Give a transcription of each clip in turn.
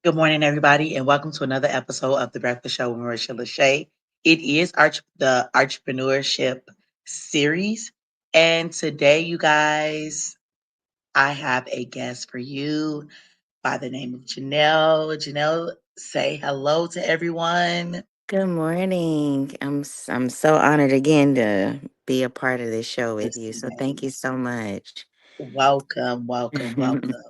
Good morning, everybody, and welcome to another episode of the Breakfast Show with Marisha LaShay. It is the Entrepreneurship Series, and today, you guys, I have a guest for you by the name of Janelle. Janelle, say hello to everyone. Good morning. I'm so honored again to be a part of this show with you. So thank you Listening. so much. Welcome, welcome, welcome.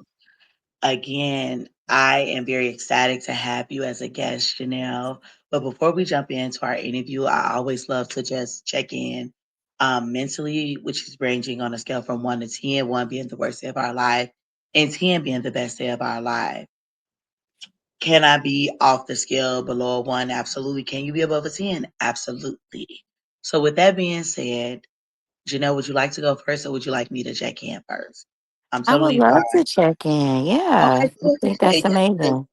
Again, I am very excited to have you as a guest, Janelle. But before we jump into our interview, I always love to just check in mentally, which is ranging on a scale from 1 to 10, 1 being the worst day of our life, and 10 being the best day of our life. Can I be off the scale below a 1? Absolutely. Can you be above a 10? Absolutely. So, with that being said, Janelle, would you like to go first or would you like me to check in first? I'm I would totally love fine. to check in. Yeah, Okay, I go think ahead. that's Yes. amazing.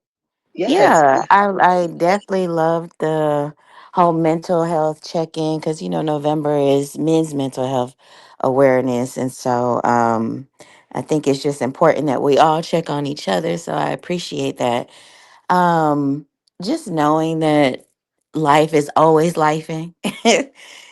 Yes. Yeah, I definitely love the whole mental health check in because November is Men's Mental Health Awareness, and so I think it's just important that we all check on each other. So I appreciate that. Um, just knowing that life is always lifing.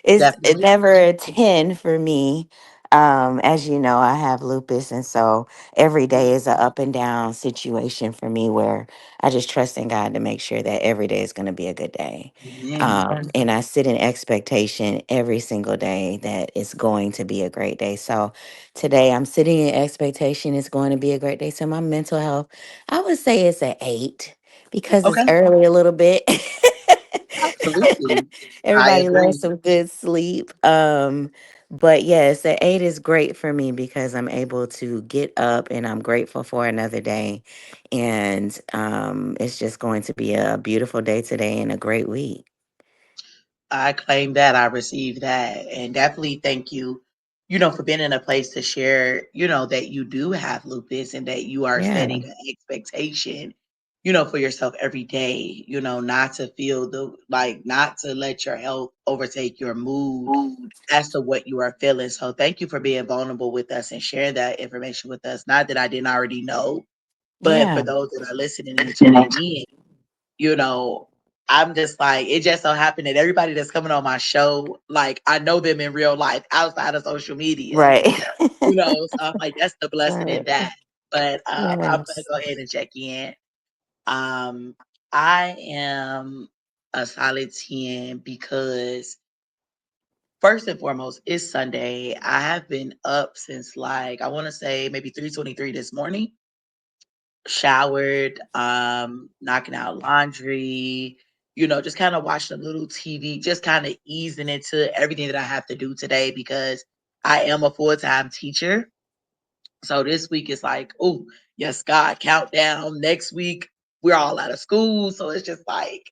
It's Definitely. never a 10 for me. As you know, I have lupus, and so every day is a up and down situation for me where I just trust in God to make sure that every day is going to be a good day. Amen. And I sit in expectation every single day that it's going to be a great day. So today I'm sitting in expectation it's going to be a great day. So my mental health, I would say it's an 8 because it's Okay. early a little bit. Absolutely. I Everybody loves agree. some good sleep. But yes, the 8 is great for me because I'm able to get up and I'm grateful for another day. And it's just going to be a beautiful day today and a great week. I claim that. I received that. And definitely thank you, for being in a place to share, that you do have lupus and that you are Yeah, setting an expectation, for yourself every day, not to feel not to let your health overtake your mood as to what you are feeling. So thank you for being vulnerable with us and sharing that information with us. Not that I didn't already know, but for yeah, those that are listening and tuning in, you know, I'm just like, it just so happened that everybody that's coming on my show, like, I know them in real life outside of social media, right. so I'm like, that's the blessing in Right. that. But I'm gonna Yes. go ahead and check in. Um, I am a solid 10 because first and foremost, it's Sunday. I have been up since like I want to say maybe 3:23 this morning, showered, knocking out laundry, just kind of watching a little TV, just kind of easing into everything that I have to do today because I am a full-time teacher. So this week is like, oh, yes, God, countdown. Next week, we're all out of school. So it's just like,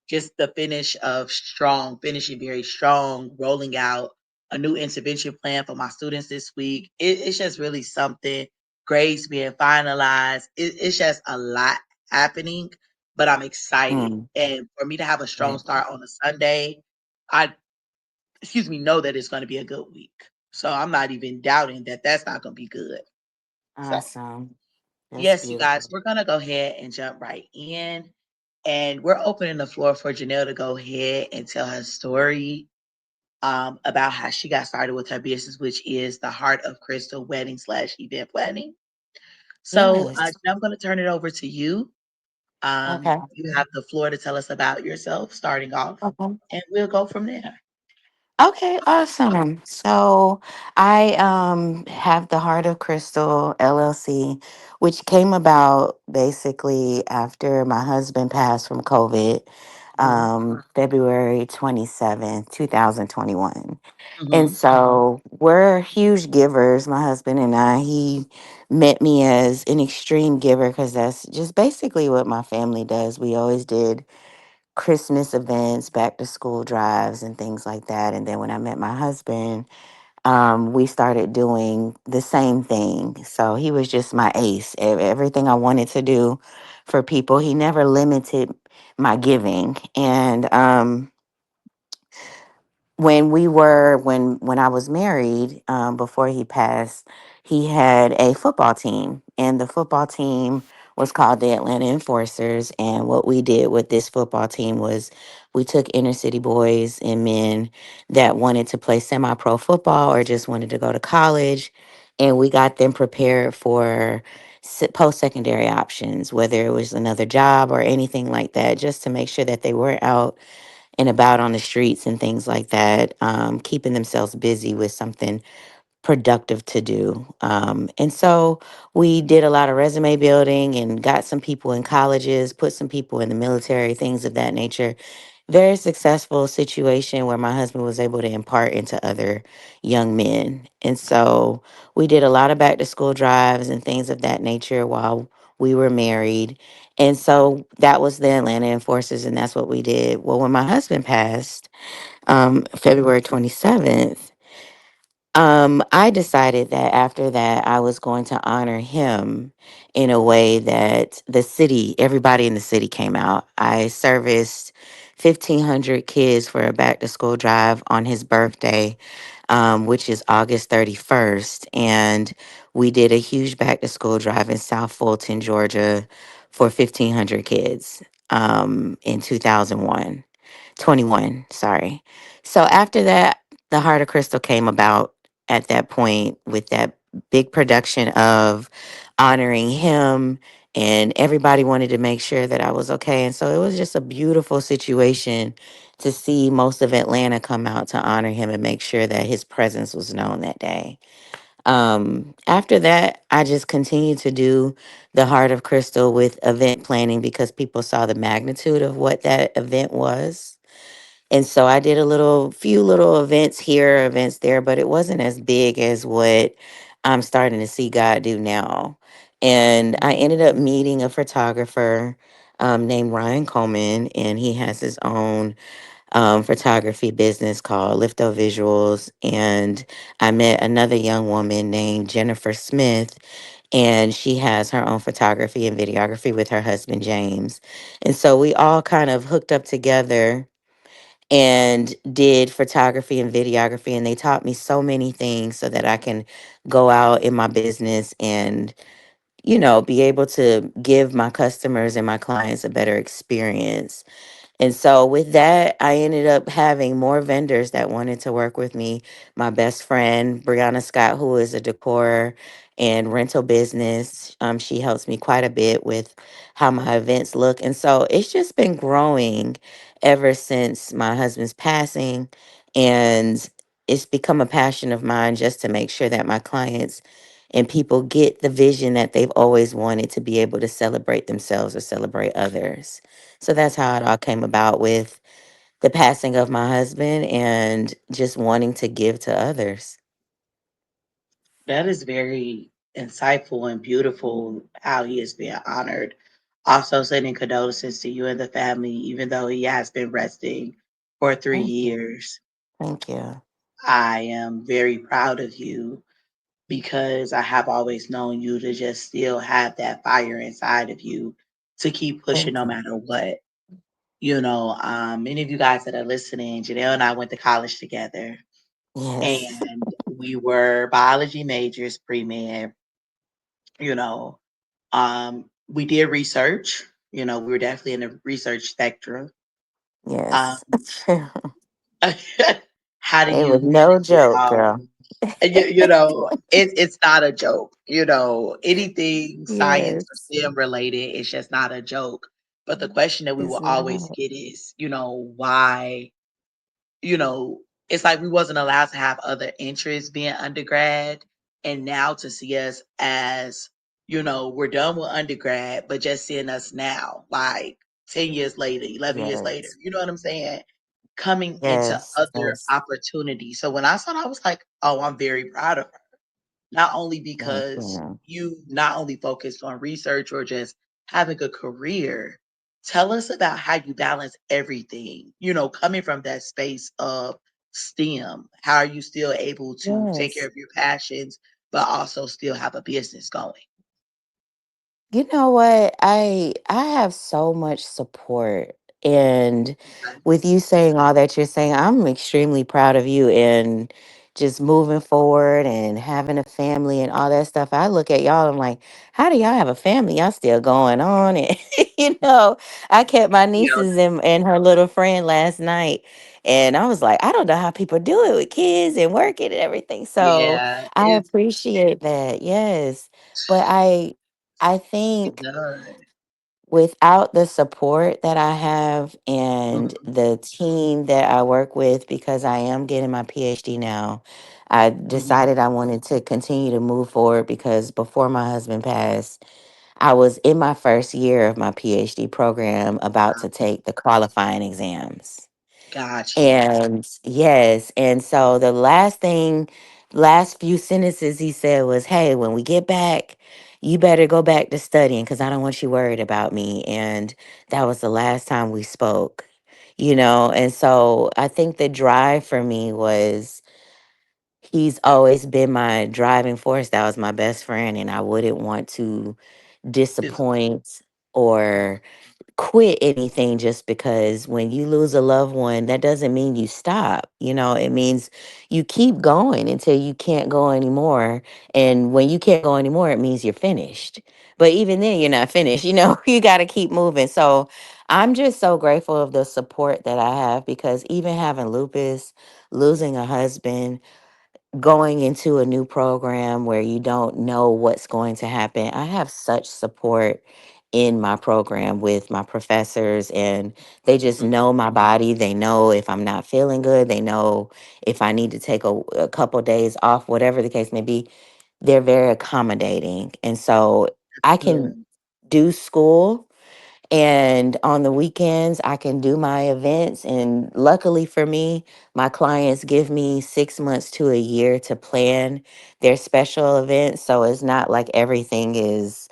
just the finish of strong, finishing very strong, rolling out a new intervention plan for my students this week. It's just really something. Grades being finalized. It's just a lot happening, but I'm excited. Mm, And for me to have a strong right. start on a Sunday, I, know that it's going to be a good week. So I'm not even doubting that that's not going to be good. So, Awesome. That's yes, you guys, beautiful. we're going to go ahead and jump right in. And we're opening the floor for Janelle to go ahead and tell her story about how she got started with her business, which is the Heart of Crystal Wedding / event planning. So, Yes. Janelle, I'm going to turn it over to you. Okay. You have the floor to tell us about yourself starting off, Okay. and we'll go from there. Okay, awesome. So I have the Heart of Crystal LLC, which came about basically after my husband passed from COVID, Hmm. February 27th, 2021. And Hmm. so we're huge givers, my husband and I. He met me as an extreme giver because that's just basically what my family does. We always did Christmas events, back to school drives, and things like that. And then when I met my husband, we started doing the same thing. So he was just my ace. Everything I wanted to do for people, he never limited my giving. And when I was married, before he passed, he had a football team, and the football team was called the Atlanta Enforcers. And what we did with this football team was we took inner city boys and men that wanted to play semi pro football or just wanted to go to college. And we got them prepared for post secondary options, whether it was another job or anything like that, just to make sure that they were out and about on the streets and things like that, keeping themselves busy with something productive to do. And so we did a lot of resume building and got some people in colleges, put some people in the military, things of that nature. Very successful situation where my husband was able to impart into other young men. And so we did a lot of back to school drives and things of that nature while we were married. And so that was the Atlanta Enforcers, and that's what we did. Well, when my husband passed, February 27th, I decided that after that, I was going to honor him in a way that the city, everybody in the city came out. I serviced 1,500 kids for a back to school drive on his birthday, which is August 31st. And we did a huge back to school drive in South Fulton, Georgia for 1,500 kids in 2001. 21, sorry. So after that, the Heart of Crystal came about at that point with that big production of honoring him, and everybody wanted to make sure that I was okay. And so it was just a beautiful situation to see most of Atlanta come out to honor him and make sure that his presence was known that day. After that, I just continued to do the Heart of Crystal with event planning because people saw the magnitude of what that event was. And so I did few little events here, events there, but it wasn't as big as what I'm starting to see God do now. And I ended up meeting a photographer named Ryan Coleman, and he has his own photography business called Lifto Visuals. And I met another young woman named Jennifer Smith, and she has her own photography and videography with her husband, James. And so we all kind of hooked up together and did photography and videography, and they taught me so many things so that I can go out in my business and be able to give my customers and my clients a better experience. And so with that, I ended up having more vendors that wanted to work with me. My best friend, Brianna Scott, who is a decor and rental business, she helps me quite a bit with how my events look. And so it's just been growing ever since my husband's passing. And it's become a passion of mine just to make sure that my clients and people get the vision that they've always wanted to be able to celebrate themselves or celebrate others. So that's how it all came about with the passing of my husband and just wanting to give to others. That is very insightful and beautiful how he is being honored. Also, sending condolences to you and the family, even though he has been resting for three Thank you. years. Thank you. I am very proud of you because I have always known you to just still have that fire inside of you to keep pushing Thank no you. matter what. Many of you guys that are listening, Janelle and I went to college together, Yes. and we were biology majors pre-med. You know, we did research. We were definitely in the research spectrum. Um, Yes. how do It you was no manage it joke, all? girl. It's not a joke. Anything science or Yes. STEM related, it's just not a joke. But the question that we will It's always not. get is, why you know, it's like we wasn't allowed to have other interests being undergrad. And now to see us as, we're done with undergrad, but just seeing us now, like 10 years later, 11 years later, Yes. you know what I'm saying? Coming into Yes. other Yes. opportunities. So when I saw that, I was like, oh, I'm very proud of her. Not only Thank because you. you not only focused on research or just having a career, tell us about how you balance everything, coming from that space of STEM. How are you still able to take care Yes. of your passions, but also still have a business going? You know what? I have so much support, and Okay. with you saying all that you're saying, I'm extremely proud of you and just moving forward and having a family and all that stuff. I look at y'all, I'm like, how do y'all have a family? Y'all still going on? And, you know, I kept my Yeah. nieces and her little friend last night. And I was like, I don't know how people do it with kids and working and everything. So Yeah, I appreciate that. Yes. But I it think does. without the support that I have and Mhm, the team that I work with, because I am getting my PhD now, I mhm. decided I wanted to continue to move forward because before my husband passed, I was in my first year of my PhD program about to take the qualifying exams. Got you. And yes, and so the last few sentences he said was, "Hey, when we get back, you better go back to studying because I don't want you worried about me." And that was the last time we spoke, you know. And so I think the drive for me was he's always been my driving force. That was my best friend, and I wouldn't want to This disappoint or quit anything just because when you lose a loved one, that doesn't mean you stop. You know, it means you keep going until you can't go anymore. And when you can't go anymore, it means you're finished. But even then, you're not finished. You know, you got to keep moving. So I'm just so grateful of the support that I have because even having lupus, losing a husband, going into a new program where you don't know what's going to happen. I have such support in my program with my professors, and they just mhm, know my body. They know if I'm not feeling good, they know if I need to take a couple days off, whatever the case may be. They're very accommodating. And so I can good. do school and on the weekends, I can do my events. And luckily for me, my clients give me 6 months to a year to plan their special events. So it's not like everything is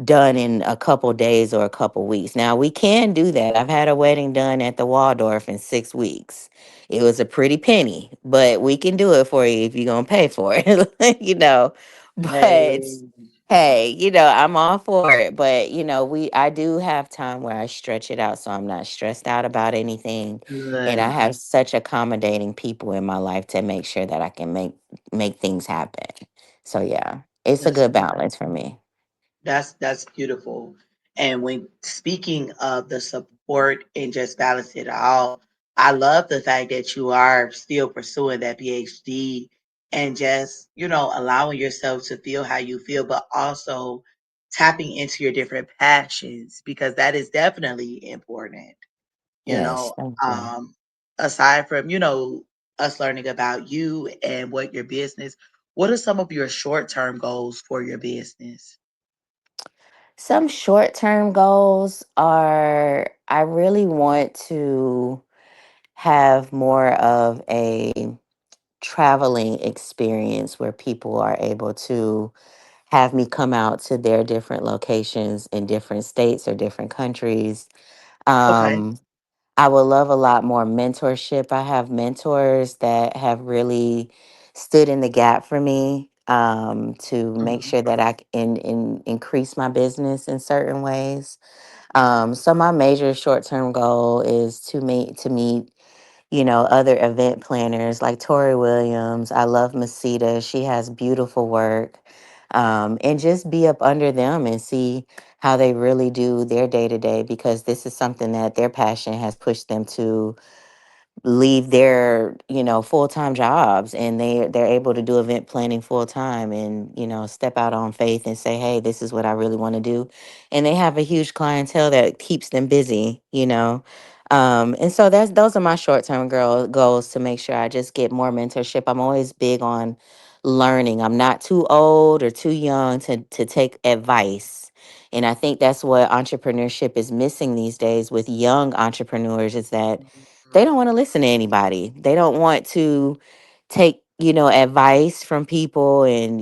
done in a couple days or a couple weeks. Now we can do that. I've had a wedding done at the Waldorf in 6 weeks. It was a pretty penny, but we can do it for you if you're gonna pay for it, you know. But Hey, hey, I'm all for it. But I do have time where I stretch it out so I'm not stressed out about anything. And I good. have such accommodating people in my life to make sure that I can make things happen. So yeah, it's a That's good balance for me. that's beautiful. And when speaking of the support and just balance it all, I love the fact that you are still pursuing that PhD and just, allowing yourself to feel how you feel, but also tapping into your different passions because that is definitely important. you Yes, know, thank you. um, aside from, us learning about you and what your business, what are some of your short-term goals for your business? Some short term goals are I really want to have more of a traveling experience where people are able to have me come out to their different locations in different states or different countries. Okay. Um, I would love a lot more mentorship. I have mentors that have really stood in the gap for me to make Mhm. sure that I can increase my business in certain ways. So my major short term goal is to meet other event planners like Tori Williams. I love Masita. She has beautiful work. And just be up under them and see how they really do their day to day because this is something that their passion has pushed them to leave their full-time jobs, and they're able to do event planning full time and step out on faith and say, hey, this is what I really want to do. And they have a huge clientele that keeps them busy, and so those are my short-term goals, to make sure I just get more mentorship. I'm always big on learning. I'm not too old or too young to take advice, and I think that's what entrepreneurship is missing these days with young entrepreneurs, is that they Mhm. don't want to listen to anybody. They don't want to take, advice from people, and,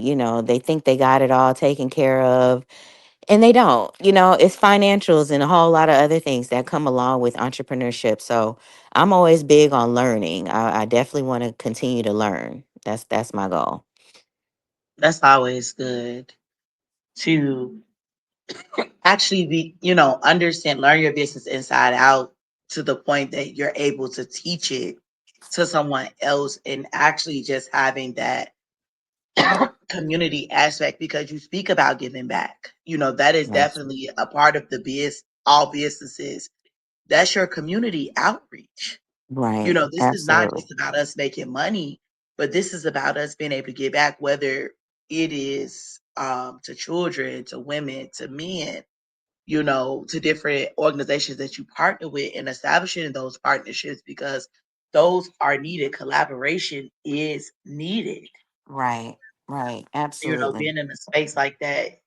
they think they got it all taken care of. And they don't. It's financials and a whole lot of other things that come along with entrepreneurship. So I'm always big on learning. I definitely want to continue to learn. That's my goal. That's always good to actually be, understand, learn your business inside out to the point that you're able to teach it to someone else and actually just having that community aspect because you speak about giving back. That is Yes. definitely a part of the all businesses. That's your community outreach. Right. This is not Absolutely. just about us making money, but this is about us being able to give back, whether it is to children, to women, to men, to different organizations that you partner with and establishing those partnerships because those are needed. Collaboration is needed. Right. Right. Absolutely. Being in a space like that,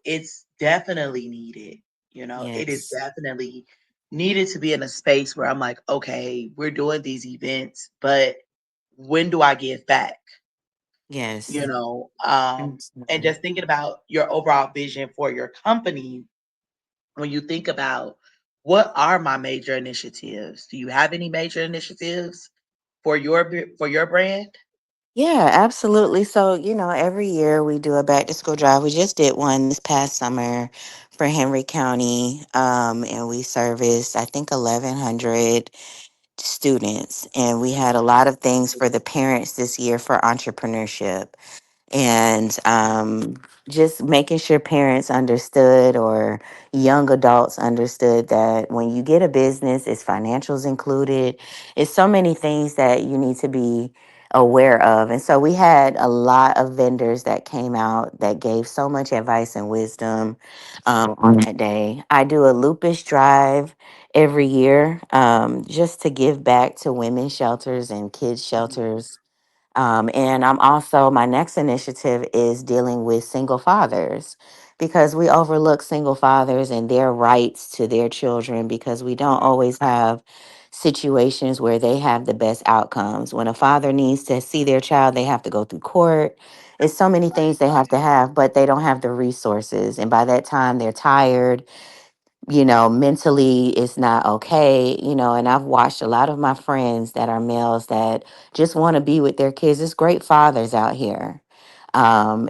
it's definitely needed. It is Yes. definitely needed to be in a space where I'm like, okay, we're doing these events, but when do I give back? You Yes. know, um, and Absolutely. just thinking about your overall vision for your company, when you think about what are my major initiatives? Do you have any major initiatives for your brand? Yeah, absolutely. So, every year we do a back to school drive. We just did one this past summer for Henry County, and we serviced, I think, 1,100 students. And we had a lot of things for the parents this year for entrepreneurship and just making sure parents understood or young adults understood that when you get a business, it's financials included. It's so many things that you need to be aware of. And so we had a lot of vendors that came out that gave so much advice and wisdom on that day. I do a lupus drive every year just to give back to women's shelters and kids shelters, and I'm also, my next initiative is dealing with single fathers because we overlook single fathers and their rights to their children because we don't always have situations where they have the best outcomes. When a father needs to see their child, they have to go through court. It's so many things they have to have, but they don't have the resources. And by that time, they're tired, mentally it's not okay, and I've watched a lot of my friends that are males that just want to be with their kids. It's great fathers out here.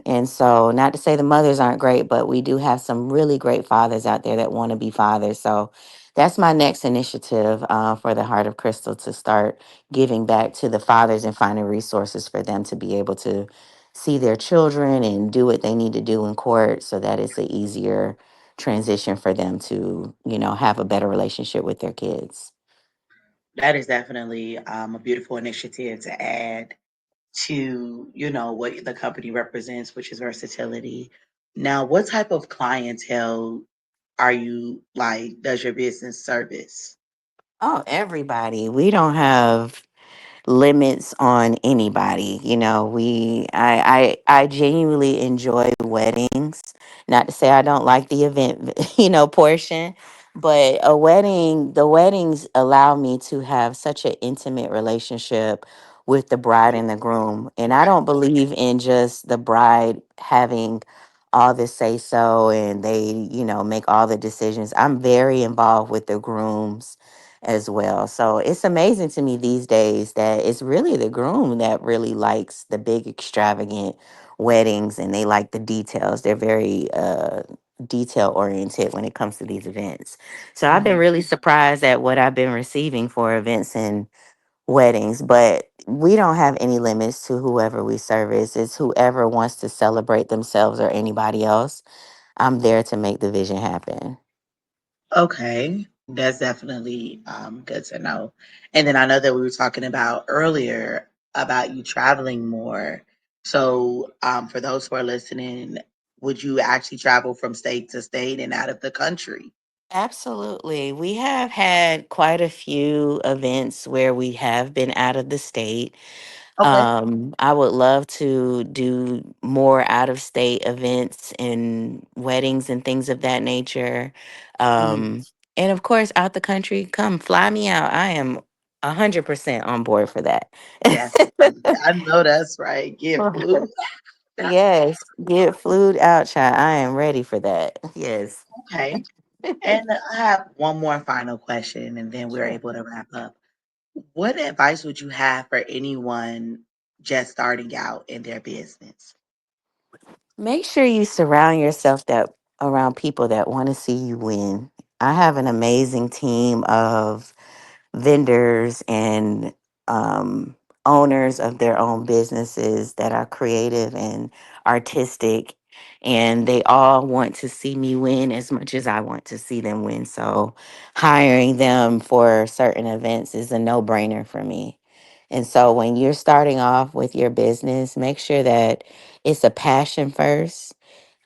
And so, not to say the mothers aren't great, but we do have some really great fathers out there that want to be fathers. So, that's my next initiative for the Heart of Crystal to start giving back to the fathers and finding resources for them to be able to see their children and do what they need to do in court so that it's an easier transition for them to, have a better relationship with their kids. That is definitely a beautiful initiative to add to, what the company represents, which is versatility. Now, what type of clientele are you like, does your business service? Oh, everybody. We don't have limits on anybody. I genuinely enjoy weddings. Not to say I don't like the event, portion, but the weddings allow me to have such an intimate relationship with the bride and the groom. And I don't believe in just the bride having all the say so and they, make all the decisions. I'm very involved with the grooms as well. So it's amazing to me these days that it's really the groom that really likes the big extravagant weddings and they like the details. They're very detail oriented when it comes to these events. So I've been Mhm. really surprised at what I've been receiving for events and weddings, but we don't have any limits to whoever we service. It's whoever wants to celebrate themselves or anybody else. I'm there to make the vision happen. Okay, that's definitely good to know. And then I know that we were talking about earlier about you traveling more. So, for those who are listening, would you actually travel from state to state and out of the country? Absolutely. We have had quite a few events where we have been out of the state. Okay. I would love to do more out of state events and weddings and things of that nature. Mhm. Um, and of course, out the country, come fly me out. I am 100% on board for that. Definitely. I know that's right. Get flu. Yes, get flued out, child. I am ready for that. Yes. Okay. And I have one more final question, and then we're Sure. able to wrap up. What advice would you have for anyone just starting out in their business? Make sure you surround yourself that around people that want to see you win. I have an amazing team of vendors and um, owners of their own businesses that are creative and artistic, and they all want to see me win as much as I want to see them win. So, hiring them for certain events is a no brainer for me. And so, when you're starting off with your business, make sure that it's a passion first.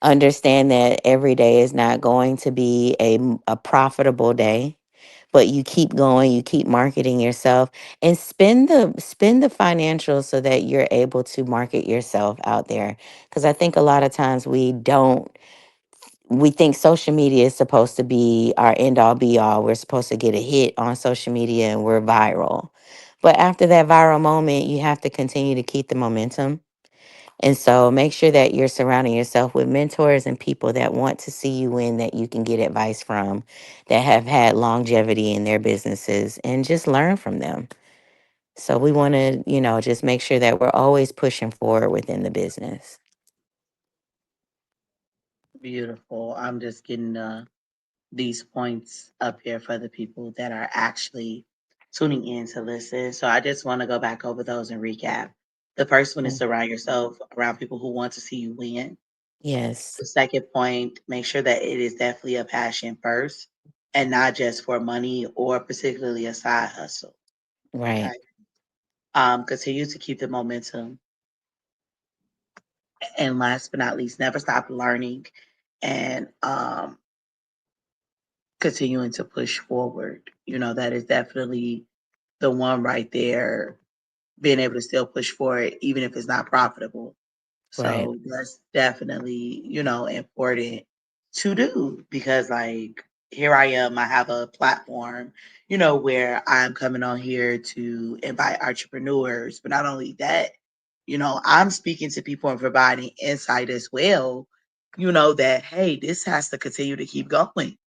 Understand that every day is not going to be a profitable day, but you keep going, you keep marketing yourself, and spend the financials so that you're able to market yourself out there. Because I think a lot of times we think social media is supposed to be our end all be all. We're supposed to get a hit on social media and we're viral. But after that viral moment, you have to continue to keep the momentum. And so make sure that you're surrounding yourself with mentors and people that want to see you win, that you can get advice from, that have had longevity in their businesses, and just learn from them. So we want to, just make sure that we're always pushing forward within the business. Beautiful. I'm just getting these points up here for the people that are actually tuning in to listen. So I just want to go back over those and recap. The first one is Mm. surround yourself around people who want to see you win. Yes. The second point, make sure that it is definitely a passion first and not just for money or particularly a side hustle. Right. Okay. Continue to keep the momentum. And last but not least, never stop learning and continuing to push forward. That is definitely the one right there, being able to still push forward, even if it's not profitable. Right. So that's definitely, important to do because, like, here I am, I have a platform, where I'm coming on here to invite entrepreneurs. But not only that, I'm speaking to people and providing insight as well, that, hey, this has to continue to keep going.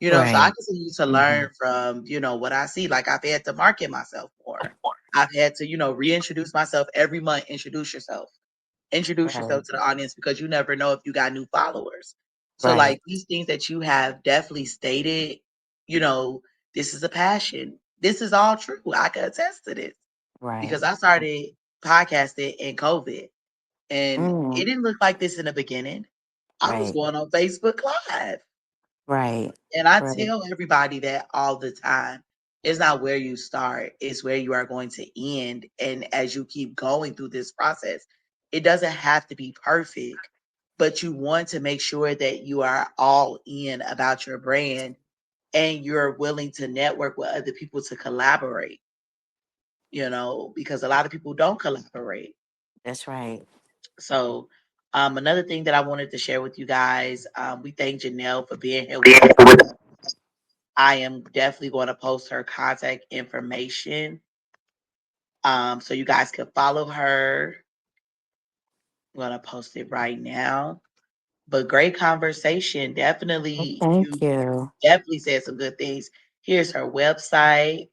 So I Right. continue to Hmm. learn from, what I see. Like I've had to market myself more. I've had to, reintroduce myself every month, introduce Right. yourself to the audience because you never know if you got new followers. So Right. like these things that you have definitely stated, you know, this is a passion. This is all true. I can attest to this Right. because I started podcasting in COVID and it Mm. didn't look like this in the beginning. I was Right. going on Facebook Live. Right. And I Right. tell everybody that all the time. It's not where you start, it's where you are going to end. And as you keep going through this process, it doesn't have to be perfect, but you want to make sure that you are all in about your brand and you're willing to network with other people to collaborate, because a lot of people don't collaborate. That's right. So, another thing that I wanted to share with you guys, we thank Janelle for being here with us. I am definitely going to post her contact information, so you guys can follow her. I'm going to post it right now. But great conversation. Well, Definitely, thank you you. definitely said some good things. Here's her website.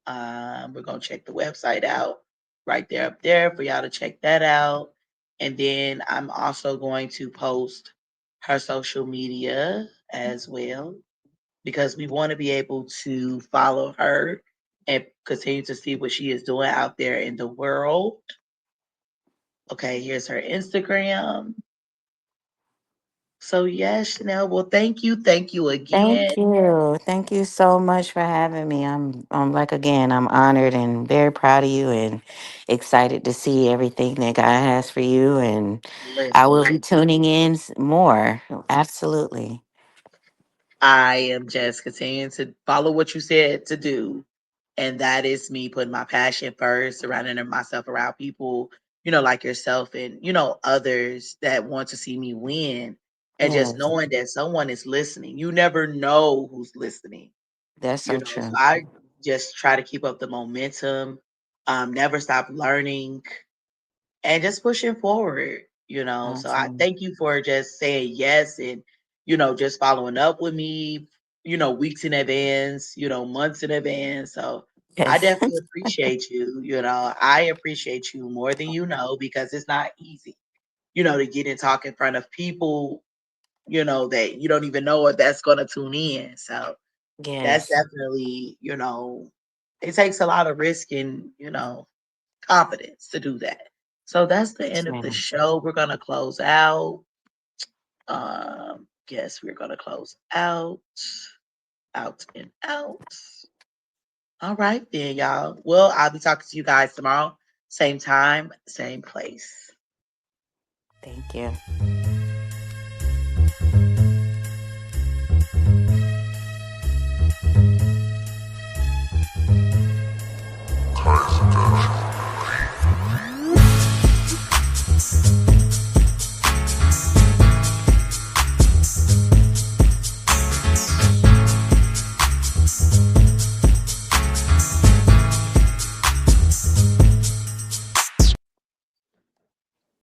We're going to check the website out right there up there for y'all to check that out. And then I'm also going to post her social media as well, because we want to be able to follow her and continue to see what she is doing out there in the world. Okay, here's her Instagram. So yes, Chanel. Well, thank you. Thank you again. Thank you. Thank you so much for having me. I'm like again, I'm honored and very proud of you and excited to see everything that God has for you. And I will Listen, be tuning in more. Absolutely. I am just continuing to follow what you said to do. And that is me putting my passion first, surrounding myself around people, like yourself and, others that want to see me win. And just Yes, knowing that someone is listening. You never know who's listening, that's so So true. I just try to keep up the momentum, never stop learning and just pushing forward. So I Awesome. thank you for just saying yes and, just following up with me, weeks in advance, months in advance. So I Yes. definitely appreciate you. I appreciate you more than you know because it's not easy, to get and talk in front of people, that you don't even know if that's going to tune in. So that's Yes. definitely, it takes a lot of risk and, confidence to do that. So that's the Yes, end of the ma'am. show. We're gonna close out. Yes, we're gonna close out, out and out. All right then, y'all. Well, I'll be talking to you guys tomorrow, same time, same place. Thank you.